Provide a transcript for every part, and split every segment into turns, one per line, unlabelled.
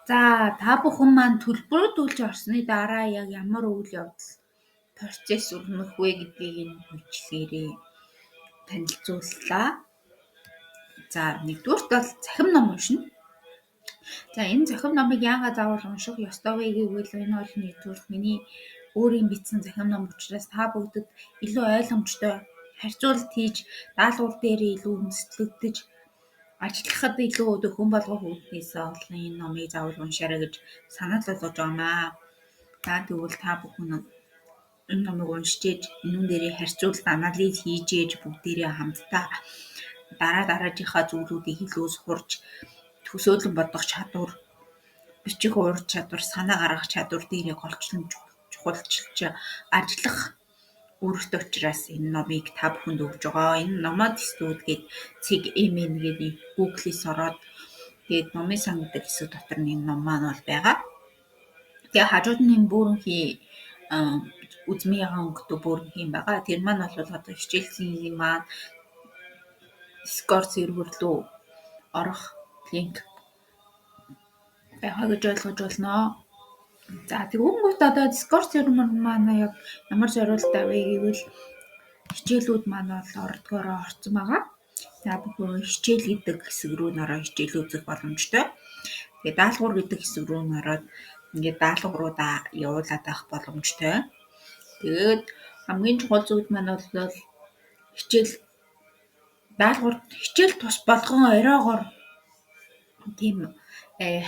За та бүхэн маань төлбөрөөлж орсны дараа яг ямар үйл явдал процесс өрнөх вэ гэдгийг энэ хүчлээрээ танилцууллаа. За нэгдүгürt бол захим ном уншина. За энэ захим номыг яагаад заавал унших ёстой вэ гэвэл энэ бол нэгдүгürt миний өөрийн бичсэн захим ном учраас та бүгдэд илүү ойлгомжтой харьцуулт хийж даалгавар дээр илүү үндэслэгдэж ажиллахад илүү дөхөн болгох үүднээс олон энэ номыг заавал уншаарай гэж санал болгож байна. За тэгвэл та бүхэн энэ номыг уншиж энүүн дээрээ харьцуулт анализ хийж бүгдээрээ хамтдаа дараагийнхаа зүйлүүдийг илүү сурч төсөөлөн бодох чадвар, бичих уур чадвар, санаа гаргах чадвар дээрээ голчлон чухалчилж ажиллах үүрэгтэй учраас энэ номыг та бүхэнд өгж байгаа. Энэ номоод студид цэг эмэн гэдэг Google-с ороод тэгээд номын сан гэдэг хэсэг дотор нь энэ ном маань бол байгаа. Тэгээ хажууд нь энэ бүөрөнхий үзмийн өнгөтэй бүөрөнхий байгаа. Тэр маань бол одоо хичээлзийн маань Discord сервер рүү орох линк байгаа гэж ойлгож байна. За тэгвэл одоо Discord сервер маань яг ямар зориултаа вэ гэвэл хичээлүүд маань бол ордгоороо орсон байгаа. За бүхэн хичээл гэдэг хэсэг рүү нөрөө хичээл үзэх боломжтой. Тэгээ даалгавар гэдэг хэсэг рүү нөрөөд ингээд даалгавруудаа явуулаад авах боломжтой. Тэгээд хамгийн чухал зүйл маань бол хичээл тус болгон оройгоор тийм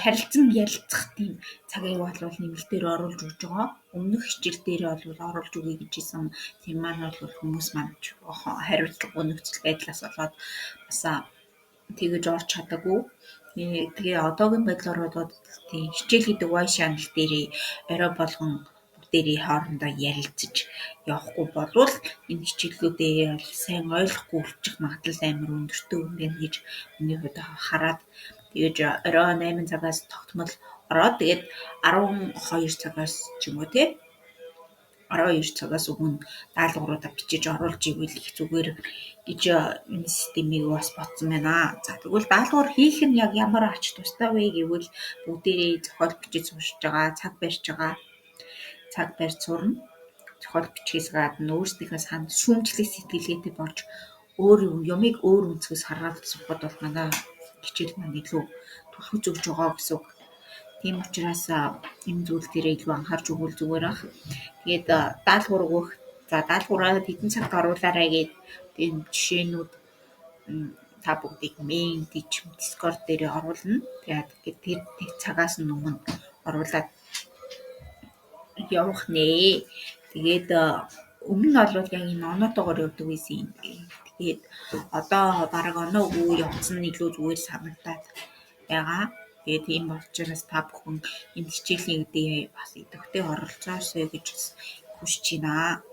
харилцан ярилцах тийм цагийг бол нэмэлтээр оруулж өгч байгаа. Өмнөх хичээл дээр бол оруулж өгье гэж хэлсэн. Тийм маань бол хүмүүс маань хариуцлага нөхцөл байдлаас болоод бас тэгэж орж чадаагүй. Тэгээ одоогийн байдлаар бол тийм хичээл гэдэг voice channel дээрээ орой болгон бүгдээрээ хоорондоо ярилцаж явахгүй болвол энэ хичээлүүдээ сайн ойлгохгүй болчих магадлал амар өндөртэй юм байна гэж миний хувьд хараад тэгэж орой 8 цагаас тогтмол ороод тэгээд 12 цагаас ч юм уу тий 12 цагаас өмнө даалгавруудаа бичиж оруулж ивэл их зүгээр гэж энэ системийг бас бодсон байна. За тэгвэл даалгавар хийх нь яг ямар ач тустай вэ гэвэл бүгдээрээ зохиол бичиж суушж байгаа, цаг барьж байгаа. Цаг барьж сурна. Зохиол бичгээс гадна өөрсдийнхөө санд шүүмжлэх сэтгэлгээтэй болж юмыг өөр өнцгөөс хараад сухад бол манай хичээл маань илүү түлхэж өгж байгаа гэсэн үг. Тийм учраас энэ зүйл дээр илүү анхаарч өгвөл зүгээр ах. Тэгээд даалгавар өгөх. За даалгавраа хэдэн цагт оруулаарай гэдэг энэ жишээнүүд та бүгдийг main Discord дээр оруулна. Тэгээд тэр цагаас өмнө оруулаад явах нэ. Тэгээд өмнө нь бол яг энэ оноотойгоор явдаг байсан. Тэгээд одоо бараг оноогүй явцсан илүү зүгээр санагдаад байгаа. Тэгээд тийм учраас та бүхэн энэ хичээлийн үедээ бас идэвхтэй оролцоосэй гэж хүсэж байна.